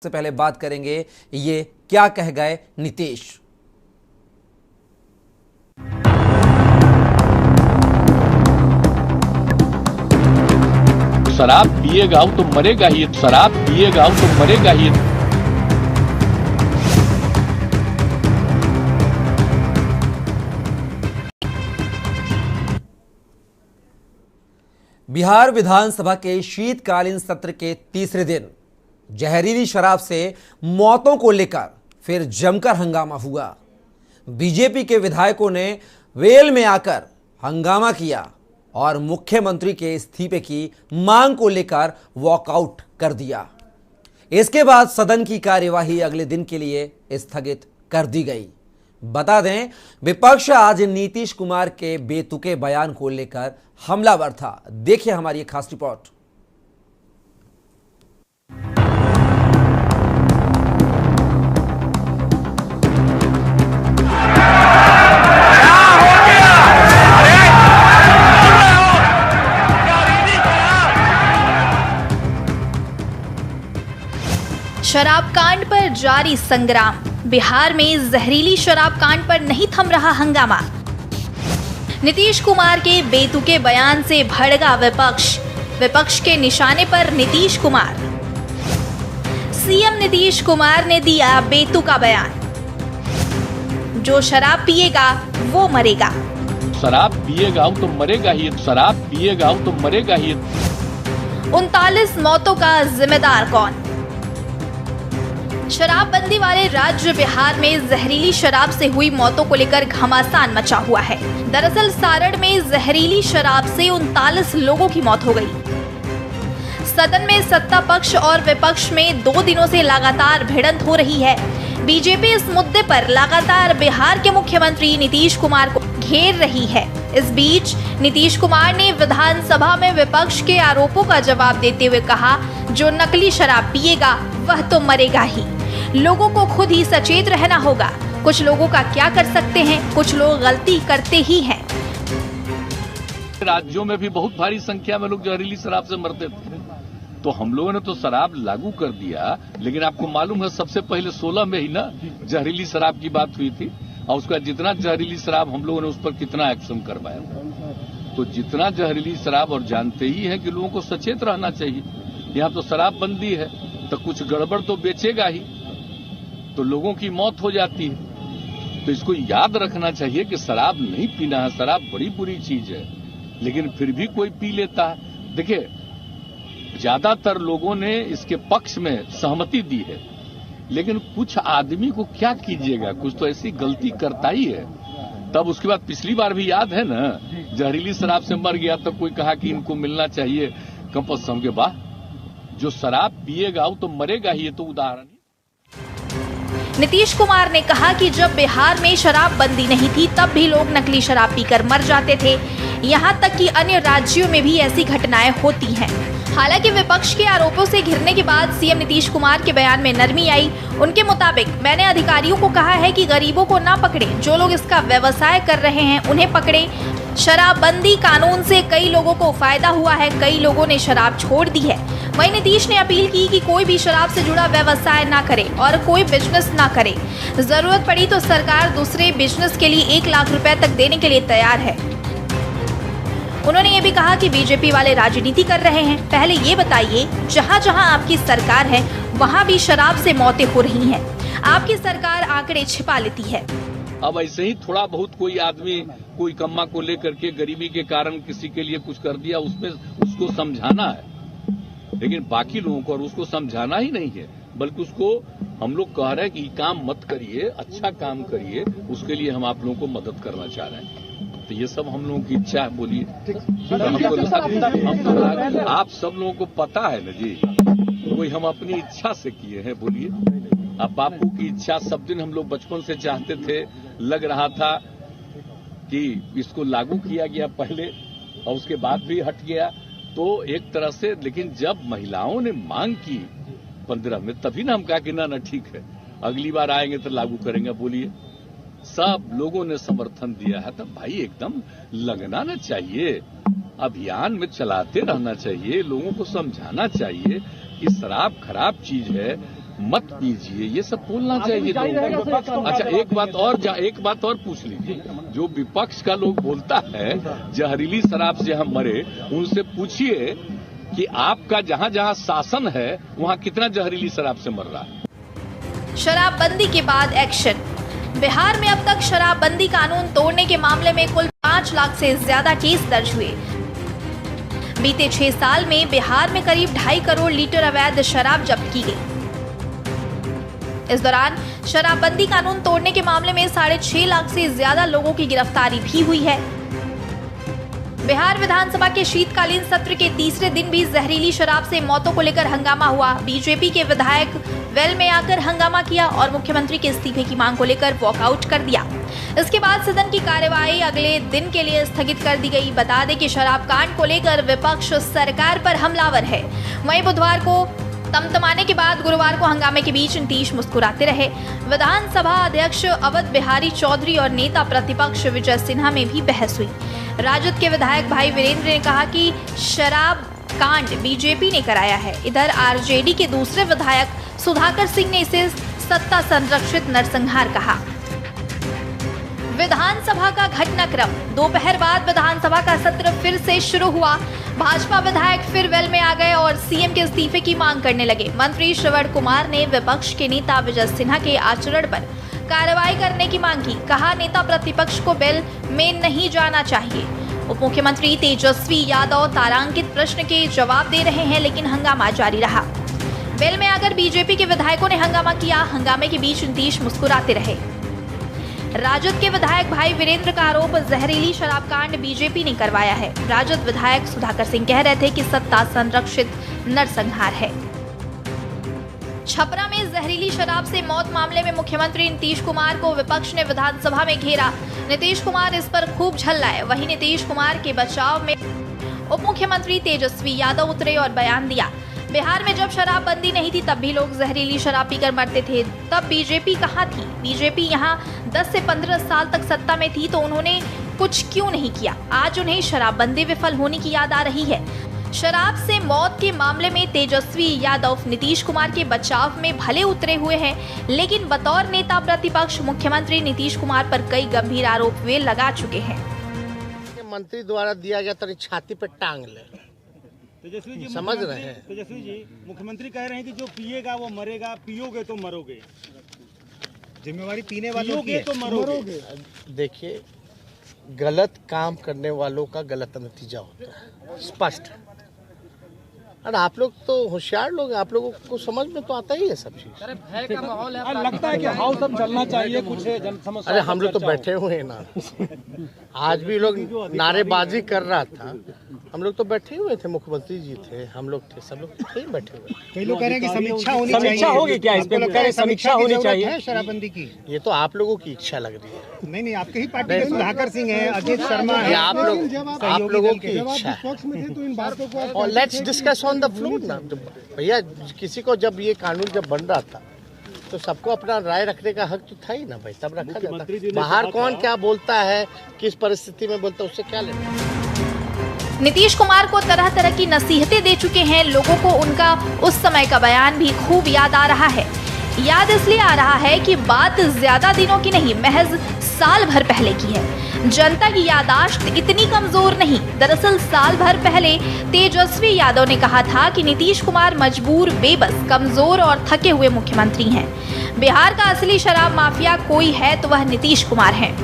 से पहले बात करेंगे ये क्या कह गए नीतीश। शराब पिएगा तो मरेगा ही, शराब पिएगा तो मरेगा ही। बिहार विधानसभा के शीतकालीन सत्र के तीसरे दिन जहरीली शराब से मौतों को लेकर फिर जमकर हंगामा हुआ। बीजेपी के विधायकों ने वेल में आकर हंगामा किया और मुख्यमंत्री के इस्तीफे की मांग को लेकर वॉकआउट कर दिया। इसके बाद सदन की कार्यवाही अगले दिन के लिए स्थगित कर दी गई। बता दें, विपक्ष आज नीतीश कुमार के बेतुके बयान को लेकर हमलावर था। देखिए हमारी एक खास रिपोर्ट। शराब कांड पर जारी संग्राम। बिहार में जहरीली शराब कांड पर नहीं थम रहा हंगामा। नीतीश कुमार के बेतुके बयान से भड़का विपक्ष। विपक्ष के निशाने पर नीतीश कुमार। सीएम नीतीश कुमार ने दिया बेतुका बयान। जो शराब पिएगा वो मरेगा। शराब पिएगा तो मरेगा ही, शराब पिएगा तो मरेगा ही। 39 मौतों का जिम्मेदार कौन? शराबबंदी वाले राज्य बिहार में जहरीली शराब से हुई मौतों को लेकर घमासान मचा हुआ है। दरअसल सारण में जहरीली शराब से 39 लोगों की मौत हो गई। सदन में सत्ता पक्ष और विपक्ष में 2 दिनों से लगातार भिड़ंत हो रही है। बीजेपी इस मुद्दे पर लगातार बिहार के मुख्यमंत्री नीतीश कुमार को घेर रही है। इस बीच नीतीश कुमार ने विधानसभा में विपक्ष के आरोपों का जवाब देते हुए कहा, जो नकली शराब पिएगा वह तो मरेगा ही। लोगों को खुद ही सचेत रहना होगा। कुछ लोगों का क्या कर सकते हैं, कुछ लोग गलती करते ही हैं। राज्यों में भी बहुत भारी संख्या में लोग जहरीली शराब से मरते थे, तो हम लोगों ने तो शराब लागू कर दिया। लेकिन आपको मालूम है सबसे पहले 16 में ही ना जहरीली शराब की बात हुई थी, और उसका जितना जहरीली शराब हम लोगों ने उस पर कितना एक्शन करवाया। तो जितना जहरीली शराब, और जानते ही है कि लोगों को सचेत रहना चाहिए। यहाँ तो शराबबंदी है तो कुछ गड़बड़ तो बेचेगा ही, तो लोगों की मौत हो जाती है। तो इसको याद रखना चाहिए कि शराब नहीं पीना है। शराब बड़ी बुरी चीज है, लेकिन फिर भी कोई पी लेता है। देखिए, ज्यादातर लोगों ने इसके पक्ष में सहमति दी है, लेकिन कुछ आदमी को क्या कीजिएगा, कुछ तो ऐसी गलती करता ही है। तब उसके बाद पिछली बार भी याद है ना, जहरीली शराब से मर गया तो कोई कहा कि इनको मिलना चाहिए कंपल्सरी के बाद। जो शराब पिएगा वो तो मरेगा ही, ये तो उदाहरण। नीतीश कुमार ने कहा कि जब बिहार में शराब बंदी नहीं थी तब भी लोग नकली शराब पीकर मर जाते थे। यहां तक कि अन्य राज्यों में भी ऐसी घटनाएं होती हैं। हालांकि विपक्ष के आरोपों से घिरने के बाद सीएम नीतीश कुमार के बयान में नरमी आई। उनके मुताबिक, मैंने अधिकारियों को कहा है कि गरीबों को ना पकड़े, जो लोग इसका व्यवसाय कर रहे हैं उन्हें पकड़े। शराबबंदी कानून से कई लोगों को फायदा हुआ है, कई लोगों ने शराब छोड़ दी है। वहीं नीतीश ने अपील की कि कोई भी शराब से जुड़ा व्यवसाय ना करे और कोई बिजनेस ना करे। जरूरत पड़ी तो सरकार दूसरे बिजनेस के लिए 1 लाख रुपए तक देने के लिए तैयार है। उन्होंने ये भी कहा कि बीजेपी वाले राजनीति कर रहे हैं। पहले ये बताइए, जहां जहां आपकी सरकार है वहां भी शराब से मौतें हो रही हैं। आपकी सरकार आंकड़े छिपा लेती है। अब ऐसे ही थोड़ा बहुत कोई आदमी कोई कम्मा को लेकर के गरीबी के कारण किसी के लिए कुछ कर दिया, उसमें उसको समझाना है। लेकिन बाकी लोगों को और उसको समझाना ही नहीं है, बल्कि उसको हम लोग कह रहे हैं कि काम मत करिए, अच्छा काम करिए, उसके लिए हम आप लोगों को मदद करना चाह रहे हैं। तो ये सब हम लोगों की इच्छा है। बोलिए, आप सब लोगों को पता है ना जी, कोई हम अपनी इच्छा से किए हैं। बोलिए, अब बापू की इच्छा सब दिन हम लोग बचपन से चाहते थे। लग रहा था कि इसको लागू किया गया पहले और उसके बाद भी हट गया, तो एक तरह से। लेकिन जब महिलाओं ने मांग की 15 में, तभी ना हम कहा कि ना ठीक है, अगली बार आएंगे तो लागू करेंगे। बोलिए, सब लोगों ने समर्थन दिया है, तब भाई एकदम लगना ना चाहिए, अभियान में चलाते रहना चाहिए, लोगों को समझाना चाहिए कि शराब खराब चीज है। मत पीजिए, ये सब बोलना चाहिए लोगों को। अच्छा, एक बात और पूछ लीजिए, जो विपक्ष का लोग बोलता है जहरीली शराब से हम मरे, उनसे पूछिए कि आपका जहां जहां शासन है वहां कितना जहरीली शराब से मर रहा है। शराबबंदी के बाद एक्शन। बिहार में अब तक शराबबंदी कानून तोड़ने के मामले में कुल 5 लाख से ज्यादा केस दर्ज हुए। बीते 6 साल में बिहार में करीब 2.5 करोड़ लीटर अवैध शराब जब्त की गई। इस दौरान शराबबंदी कानून तोड़ने के मामले में 6.5 लाख से ज्यादा लोगों की गिरफ्तारी भी हुई है। बिहार विधानसभा के शीतकालीन सत्र के तीसरे दिन भी जहरीली शराब से मौतों को लेकर हंगामा हुआ। बीजेपी के विधायक वेल में आकर हंगामा किया और मुख्यमंत्री के इस्तीफे की मांग को लेकर वॉकआउट कर दिया। इसके बाद सदन की कार्यवाही अगले दिन के लिए स्थगित कर दी गई। बता दें कि शराब कांड को लेकर विपक्ष सरकार पर हमलावर है। वहीं बुधवार को तमतमाने के बाद गुरुवार को हंगामे के बीच नीतीश मुस्कुराते रहे। विधानसभा अध्यक्ष अवध बिहारी चौधरी और नेता प्रतिपक्ष विजय सिन्हा में भी बहस हुई। राजद के विधायक भाई वीरेंद्र ने कहा कि शराब कांड बीजेपी ने कराया है। इधर आरजेडी के दूसरे विधायक सुधाकर सिंह ने इसे सत्ता संरक्षित नरसंहार कहा। विधानसभा का घटनाक्रम। दोपहर बाद विधानसभा का सत्र फिर से शुरू हुआ। भाजपा विधायक फिर वेल में आ गए और सीएम के इस्तीफे की मांग करने लगे। मंत्री श्रवण कुमार ने विपक्ष के नेता विजय सिन्हा के आचरण पर कार्रवाई करने की मांग की। कहा, नेता प्रतिपक्ष को बेल में नहीं जाना चाहिए। उप मुख्यमंत्री तेजस्वी यादव तारांकित प्रश्न के जवाब दे रहे हैं, लेकिन हंगामा जारी रहा। बेल में आकर बीजेपी के विधायकों ने हंगामा किया। हंगामे के बीच नीतीश मुस्कुराते रहे। राजद के विधायक भाई वीरेंद्र का आरोप, जहरीली शराब कांड बीजेपी ने करवाया है। राजद विधायक सुधाकर सिंह कह रहे थे कि सत्ता संरक्षित नरसंहार है। छपरा में जहरीली शराब से मौत मामले में मुख्यमंत्री नीतीश कुमार को विपक्ष ने विधानसभा में घेरा। नीतीश कुमार इस पर खूब झल्लाए। वहीं नीतीश कुमार के बचाव में उप मुख्यमंत्री तेजस्वी यादव उतरे और बयान दिया। बिहार में जब शराबबंदी नहीं थी तब भी लोग जहरीली शराब पीकर मरते थे। तब बीजेपी कहाँ थी? बीजेपी यहाँ 10 से 15 साल तक सत्ता में थी तो उन्होंने कुछ क्यों नहीं किया? आज उन्हें शराबबंदी विफल होने की याद आ रही है। शराब से मौत के मामले में तेजस्वी यादव नीतीश कुमार के बचाव में भले उतरे हुए हैं, लेकिन बतौर नेता प्रतिपक्ष मुख्यमंत्री नीतीश कुमार पर कई गंभीर आरोप वे लगा चुके हैं। मंत्री द्वारा दिया गया तो छाती पर टांग ले। तेजस्वी जी समझ रहे हैं? तेजस्वी जी, मुख्यमंत्री कह रहे हैं कि जो पिएगा वो मरेगा, पियोगे तो मरोगे। जिम्मेवारी पीने वालों की है। तो मरोगे। देखिए, गलत काम करने वालों का गलत नतीजा होता है, स्पष्ट। और आप लोग तो होशियार लोग, आप लोगों को समझ में तो आता ही है सब चीज। भय का माहौल है, लगता है कि हाउस अब चलना चाहिए कुछ जन समस्या। अरे हम लोग तो बैठे हुए हैं ना, आज भी लोग नारेबाजी कर रहा था, हम लोग तो बैठे हुए थे। मुख्यमंत्री जी थे, हम लोग थे, सब लोग थे बैठे हुए। कई लोग कह रहे हैं कि समीक्षा होनी चाहिए। समीक्षा होगी क्या? इस पे समीक्षा होनी चाहिए शराबबंदी की। ये तो आप लोगों की इच्छा लग रही है। नहीं, आपके ही पार्टी के सुधाकर सिंह है, अजीत शर्मा है। आप लोगों की इच्छा है। और let's discuss on the floor ना। भैया, किसी को जब ये कानून जब बन रहा था तो सबको अपना राय रखने का हक तो था ही ना भाई, तब रखा जाता। बाहर कौन क्या बोलता है, किस परिस्थिति में बोलता है, उससे क्या लेना। नीतीश कुमार को तरह तरह की नसीहतें दे चुके हैं। लोगों को उनका उस समय का बयान भी खूब याद आ रहा है। याद इसलिए आ रहा है कि बात ज्यादा दिनों की नहीं, महज साल भर पहले की है। जनता की याददाश्त इतनी कमजोर नहीं। दरअसल साल भर पहले तेजस्वी यादव ने कहा था कि नीतीश कुमार मजबूर, बेबस, कमजोर और थके हुए मुख्यमंत्री हैं। बिहार का असली शराब माफिया कोई है तो वह नीतीश कुमार हैं।